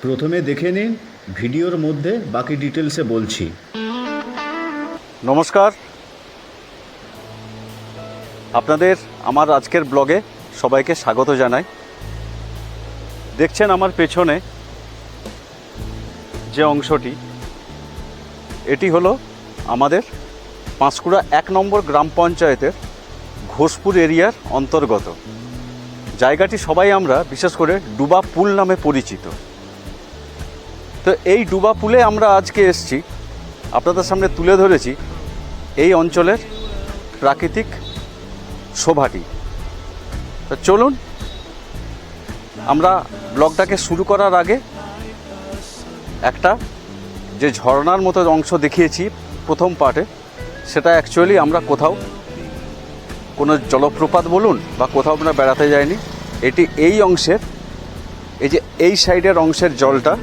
প্রথমে দেখে নিন, ভিডিওর মধ্যে বাকি ডিটেলসে বলছি। নমস্কার, আপনাদের আমার আজকের ব্লগে সবাইকে স্বাগত জানাই। দেখছেন আমার পেছনে যে অংশটি, এটি হলো আমাদের পাঁশকুড়া 1 নম্বর গ্রাম পঞ্চায়েতের ঘোষপুর এরিয়ার অন্তর্গত। জায়গাটি সবাই আমরা বিশেষ করে ডুবা পুল নামে পরিচিত। তো এই ডুবা পুলে আমরা আজকে এসেছি, আপনাদের সামনে তুলে ধরেছি এই অঞ্চলের প্রাকৃতিক শোভাটি। তো চলুন আমরা ব্লগটাকে শুরু করার আগে একটা যে ঝর্ণার মতো অংশ দেখিয়েছি প্রথম পার্টে, সেটা অ্যাকচুয়ালি আমরা কোথাও কোনো জলপ্রপাত বলুন বা কোথাও আমরা বেড়াতে যাইনি। এটি এই অংশের, এই যে এই সাইডের অংশের জলটা,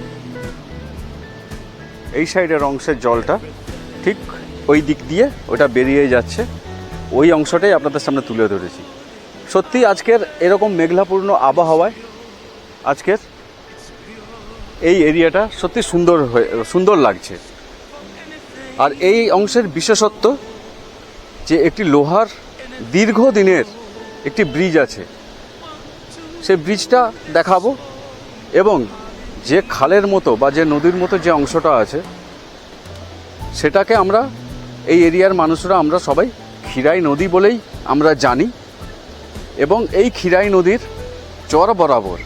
এই সাইডের অংশের জলটা ঠিক ওই দিক দিয়ে ওটা বেরিয়ে যাচ্ছে, ওই অংশটাই আপনাদের সামনে তুলে ধরেছি। সত্যি আজকের এরকম মেঘলাপূর্ণ আবহাওয়ায় আজকের এই এরিয়াটা সত্যি সুন্দর লাগছে। আর এই অংশের বিশেষত্ব যে একটি লোহার দীর্ঘদিনের একটি ব্রিজ আছে, সেই ব্রিজটা দেখাবো। এবং যে খালের মতো বা যে নদীর মতো যে অংশটা আছে, সেটাকে আমরা এই এরিয়ার মানুষরা আমরা সবাই ক্ষীরাই নদী বলেই আমরা জানি। এবং এই ক্ষীরাই নদীর চর বরাবর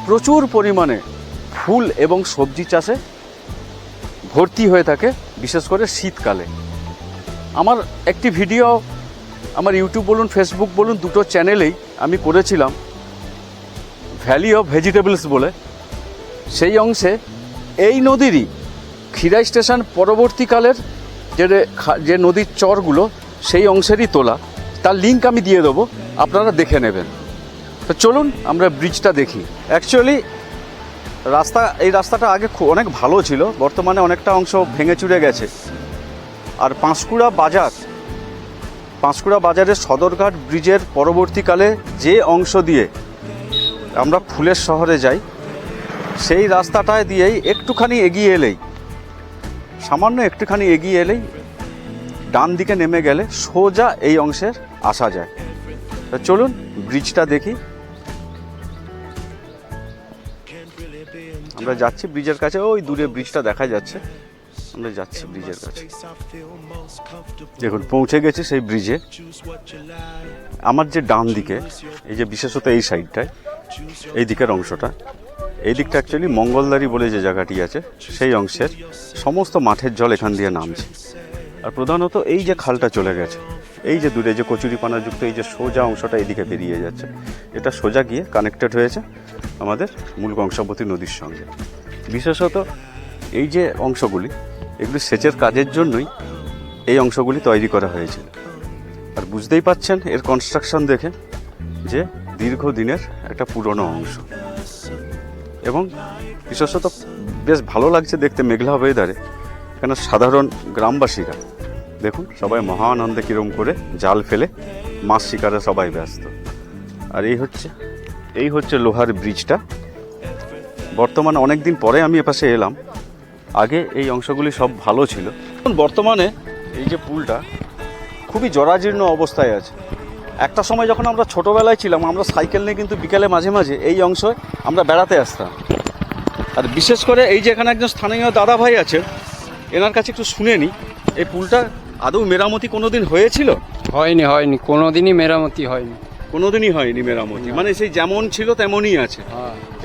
প্রচুর পরিমাণে ফুল এবং সবজি চাষে ভর্তি হয়ে থাকে, বিশেষ করে শীতকালে। আমার একটি ভিডিও আমার ইউটিউব বলুন, ফেসবুক বলুন, দুটো চ্যানেলেই আমি করেছিলাম, ভ্যালি অফ ভেজিটেবলস বলে। সেই অংশে এই নদীরই ক্ষীরাই স্টেশন পরবর্তীকালের যে নদীর চরগুলো, সেই অংশেরই তোলা। তার লিঙ্ক আমি দিয়ে দেবো, আপনারা দেখে নেবেন। তো চলুন আমরা ব্রিজটা দেখি। অ্যাকচুয়ালি এই রাস্তাটা আগে অনেক ভালো ছিল, বর্তমানে অনেকটা অংশ ভেঙে চুরে গেছে। আর পাঁশকুড়া বাজারের সদরঘাট ব্রিজের পরবর্তীকালে যে অংশ দিয়ে আমরা ফুলের শহরে যাই, সেই রাস্তাটায় দিয়েই একটুখানি এগিয়ে এলেই, সামান্য একটুখানি এগিয়ে এলেই ডান দিকে নেমে গেলে সোজা এই অংশের আসা যায়। তো চলুন ব্রিজটা দেখি। আমরা যাচ্ছি ব্রিজের কাছে, ওই দূরে ব্রিজটা দেখা যাচ্ছে, আমরা যাচ্ছি ব্রিজের কাছে। দেখুন পৌঁছে গেছি সেই ব্রিজে। আমার যে ডান দিকে, এই যে বিশেষত এই সাইডটায়, এই দিকের অংশটা, এই দিকটা অ্যাকচুয়ালি মঙ্গলদারি বলে যে জায়গাটি আছে, সেই অংশের সমস্ত মাঠের জল এখান দিয়ে নামছে। আর প্রধানত এই যে খালটা চলে গেছে, এই যে দূরে যে কচুরিপানাযুক্ত এই যে সোজা অংশটা এদিকে বেরিয়ে যাচ্ছে, এটা সোজা গিয়ে কানেক্টেড হয়েছে আমাদের মূল কংসাবতী নদীর সঙ্গে। বিশেষত এই যে অংশগুলি, এগুলি সেচের কাজের জন্যই এই অংশগুলি তৈরি করা হয়েছিল। আর বুঝতেই পাচ্ছেন এর কনস্ট্রাকশন দেখে যে দীর্ঘদিনের একটা পুরনো অংশ। এবং বিশেষত বেশ ভালো লাগছে দেখতে মেঘলা ওয়েদারে। এখানে সাধারণ গ্রামবাসীরা দেখুন সবাই মহা আনন্দে কীরকম করে জাল ফেলে মাছ শিকারে সবাই ব্যস্ত। আর এই হচ্ছে লোহার ব্রিজটা। বর্তমানে অনেক দিন পরে আমি এপাশে এলাম, আগে এই অংশগুলি সব ভালো ছিল। বর্তমানে এই যে পুলটা খুবই জরাজীর্ণ অবস্থায় আছে। একটা সময় যখন আমরা ছোটোবেলায় ছিলাম, আমরা সাইকেল নিয়ে কিন্তু বিকেলে মাঝে মাঝে এই অংশে আমরা বেড়াতে আসতাম। আর বিশেষ করে এই যে এখানে একজন স্থানীয় দাদা ভাই আছেন, এনার কাছে একটু শুনে নিই, এই পুলটা আদৌ মেরামতি কোনোদিন হয়েছিল? হয়নি, কোনোদিনই মেরামতি হয়নি। কোনোদিনই হয়নি মেরামতি, মানে সেই যেমন ছিল তেমনই আছে।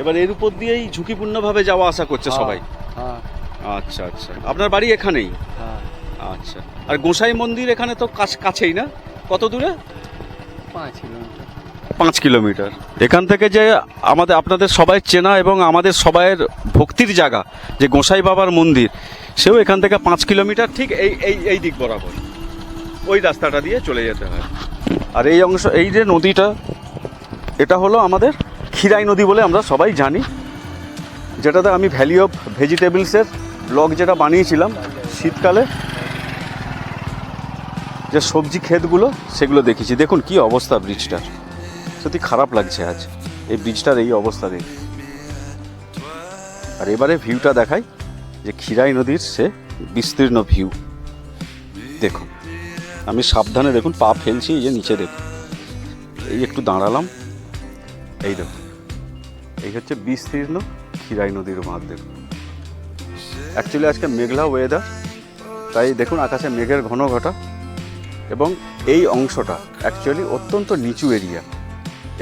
এবার এর উপর দিয়েই ঝুঁকিপূর্ণভাবে যাওয়া আসা করছে সবাই। আচ্ছা আচ্ছা, আপনার বাড়ি এখানেই? আচ্ছা। আর গোসাই মন্দির এখানে তো কাছেই না? কত দূরে? 5 কিলোমিটার। এখান থেকে যে আপনাদের সবাই চেনা এবং আমাদের সবাইয়ের ভক্তির জায়গা যে গোসাই বাবার মন্দির, সেও এখান থেকে 5 কিলোমিটার, ঠিক এই দিক বরাবর ওই রাস্তাটা দিয়ে চলে যেতে হয়। আর এই অংশ, এই যে নদীটা, এটা হলো আমাদের ক্ষীরাই নদী বলে আমরা সবাই জানি, যেটাতে আমি ভ্যালি অফ ভেজিটেবলসের ব্লগ যেটা বানিয়েছিলাম শীতকালে, যে সবজি ক্ষেতগুলো সেগুলো দেখেছি। দেখুন কি অবস্থা ব্রিজটার, সত্যি খারাপ লাগছে আজ এই ব্রিজটার এই অবস্থা দেখে। আর এবারে ভিউটা দেখাই, যে ক্ষীরাই নদীর সে বিস্তীর্ণ ভিউ। দেখুন, আমি সাবধানে দেখুন পা ফেলছি, এই যে নিচে দেখুন, এই একটু দাঁড়ালাম, এই দেখুন, এই হচ্ছে বিস্তীর্ণ ক্ষীরাই নদীর বাঁধ। দেখুন, অ্যাকচুয়ালি আজকে মেঘলা ওয়েদার, তাই দেখুন আকাশে মেঘের ঘন ঘটা, এবং এই অংশটা অ্যাকচুয়ালি অত্যন্ত নিচু এরিয়া।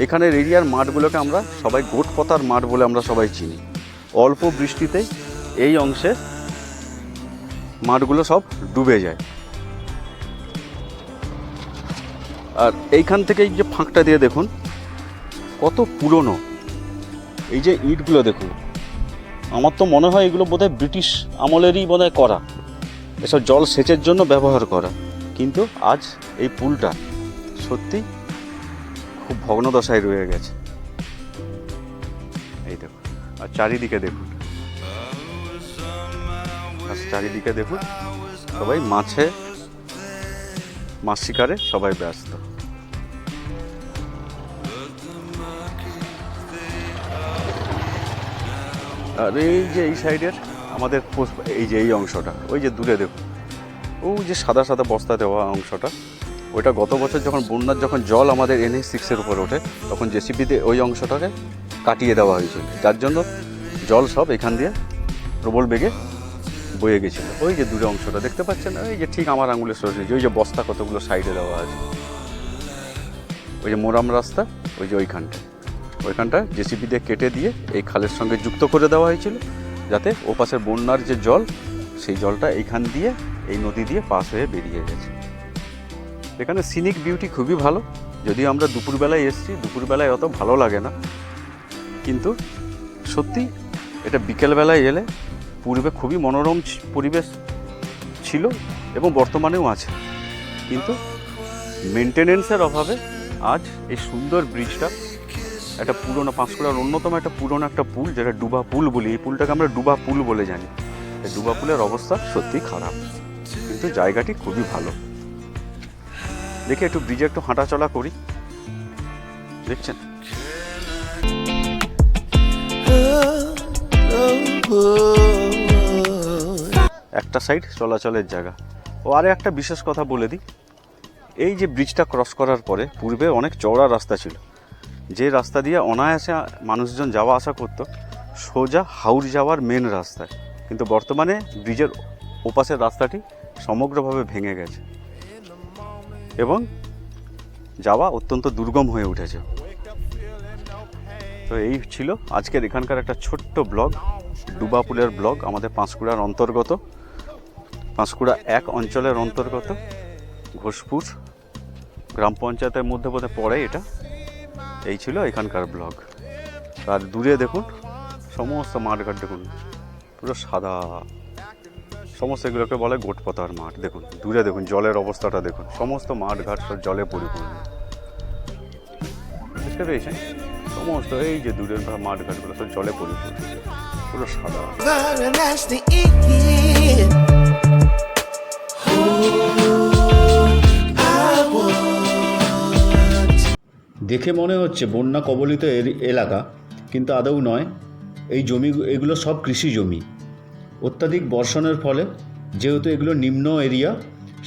এখানের এরিয়ার মাঠগুলোকে আমরা সবাই গোটপতার মাঠ বলে আমরা সবাই চিনি। অল্প বৃষ্টিতেই এই অংশের মাঠগুলো সব ডুবে যায়। আর এইখান থেকে এই যে ফাঁকটা দিয়ে দেখুন কত পুরনো, এই যে ইটগুলো দেখুন, আমার তো মনে হয় এগুলো বোধহয় ব্রিটিশ আমলেরই বোধহয় করা, এসব জল সেচের জন্য ব্যবহার করা। কিন্তু আজ এই পুলটা সত্যি খুব ভগ্নদশায় রয়ে গেছে। এই দেখুন, আর চারিদিকে দেখুন, আর চারিদিকে দেখুন সবাই মাছ শিকারে সবাই ব্যস্ত। আর এই যে এই সাইডের আমাদের এই যে এই অংশটা, ওই যে দূরে দেখুন, ওই যে সাদা সাদা বস্তা দেওয়া অংশটা, ওইটা গত বছর যখন বন্যার যখন জল আমাদের NH6-এর উপর ওঠে, তখন জেসিপিতে ওই অংশটাকে কাটিয়ে দেওয়া হয়েছিল, যার জন্য জল সব এখান দিয়ে প্রবল বেগে বয়ে গেছিলো। ওই যে দূরে অংশটা দেখতে পাচ্ছেন, ওই যে ঠিক আমার আঙুলের সোজা, ওই যে বস্তা কতগুলো সাইডে দেওয়া আছে, ওই যে মোরাম রাস্তা, ওই যে ওইখানটা জেসিপি দিয়ে কেটে দিয়ে এই খালের সঙ্গে যুক্ত করে দেওয়া হয়েছিল, যাতে ওপাশের বন্যার যে জল, সেই জলটা এইখান দিয়ে এই নদী দিয়ে পাস হয়ে বেরিয়ে গেছে। এখানে সিনিক বিউটি খুবই ভালো, যদিও আমরা দুপুরবেলায় এসেছি, দুপুরবেলায় অত ভালো লাগে না, কিন্তু সত্যি এটা বিকেলবেলায় এলে পূর্বে খুবই মনোরম পরিবেশ ছিল এবং বর্তমানেও আছে, কিন্তু মেনটেনেন্সের অভাবে আজ এই সুন্দর ব্রিজটা, একটা পুরোনো পাঁশকুড়ার অন্যতম একটা পুরোনো একটা পুল, যেটা ডুবা পুল বলি, এই পুলটাকে আমরা ডুবা পুল বলে জানি, এই ডুবা পুলের অবস্থা সত্যি খারাপ, কিন্তু জায়গাটি খুবই ভালো। দেখি একটু ব্রিজে একটু হাঁটাচলা করি, দেখছেন একটা সাইড চলাচলের জায়গা। ও আরে একটা বিশেষ কথা বলে দিই, এই যে ব্রিজটা ক্রস করার পরে পূর্বে অনেক চওড়া রাস্তা ছিল, যে রাস্তা দিয়ে অনায়াসে মানুষজন যাওয়া আসা করত সোজা হাওড় যাওয়ার মেন রাস্তায়, কিন্তু বর্তমানে ব্রিজের ওপাশের রাস্তাটি সমগ্রভাবে ভেঙে গেছে এবং যাওয়া অত্যন্ত দুর্গম হয়ে উঠেছে। তো এই ছিল আজকের এখানকার একটা ছোট্ট ব্লগ, ডুবা পুলের ব্লগ, আমাদের পাঁশকুড়ার অন্তর্গত, পাঁশকুড়া 1 অঞ্চলের অন্তর্গত ঘোষপুর গ্রাম পঞ্চায়েতের মধ্যে বোধহয় পড়ে এটা। এই ছিল এখানকার ব্লগ। আর দূরে দেখুন সমস্ত মাঠঘাট দেখুন পুরো সাদা, সমস্ত এগুলোকে বলে গোটপতার মাঠ। দেখুন দূরে দেখুন জলের অবস্থাটা দেখুন, সমস্ত মাঠঘাট সব জলে পরিপূর্ণ, বুঝতে পেরেছেন? সমস্ত এই যে দূরের মাঠঘাটগুলো সব জলে পরিপূর্ণ, পুরো সাদা। দেখে মনে হচ্ছে বন্যা কবলিত এলাকা, কিন্তু আদৌ নয়। এই জমি, এগুলো সব কৃষি জমি। অত্যাধিক বর্ষণের ফলে যেহেতু এগুলো নিম্ন এরিয়া,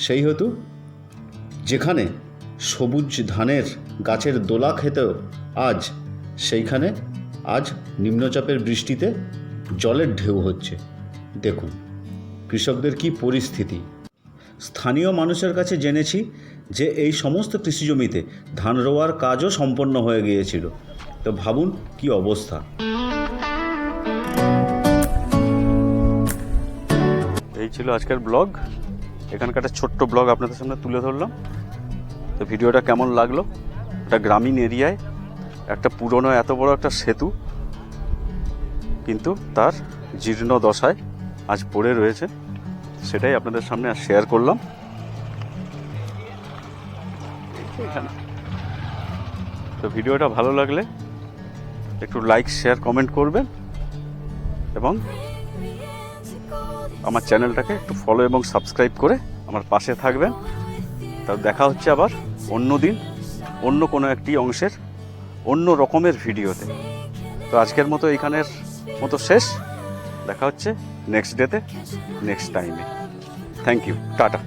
সেই হেতু যেখানে সবুজ ধানের গাছের দোলা খেতেও আজ, সেইখানে আজ নিম্নচাপের বৃষ্টিতে জলের ঢেউ হচ্ছে। দেখুন কৃষকদের কি পরিস্থিতি। স্থানীয় মানুষের কাছে জেনেছি যে এই সমস্ত কৃষি জমিতে ধান রোয়ার কাজও সম্পন্ন হয়ে গিয়েছিল। তো ভাবুন কি অবস্থা। এই ছিল আজকের ব্লগ, এখানকার একটা ছোট্ট ব্লগ আপনাদের সামনে তুলে ধরলাম। তো ভিডিওটা কেমন লাগলো? একটা গ্রামীণ এরিয়ায় একটা পুরনো এত বড় একটা সেতু কিন্তু তার জীর্ণ দশায় আজ পড়ে রয়েছে, সেটাই আপনাদের সামনে শেয়ার করলাম। তো ভিডিওটা ভালো লাগলে একটু লাইক, শেয়ার, কমেন্ট করবেন এবং আমার চ্যানেলটাকে একটু ফলো এবং সাবস্ক্রাইব করে আমার পাশে থাকবেন। তাও দেখা হচ্ছে আবার অন্য দিন অন্য কোনো একটি অংশের অন্য রকমের ভিডিওতে। তো আজকের মতো এইখানের মতো শেষ। দেখা হচ্ছে নেক্সট ডেতে, নেক্সট টাইমে। Thank you, tata.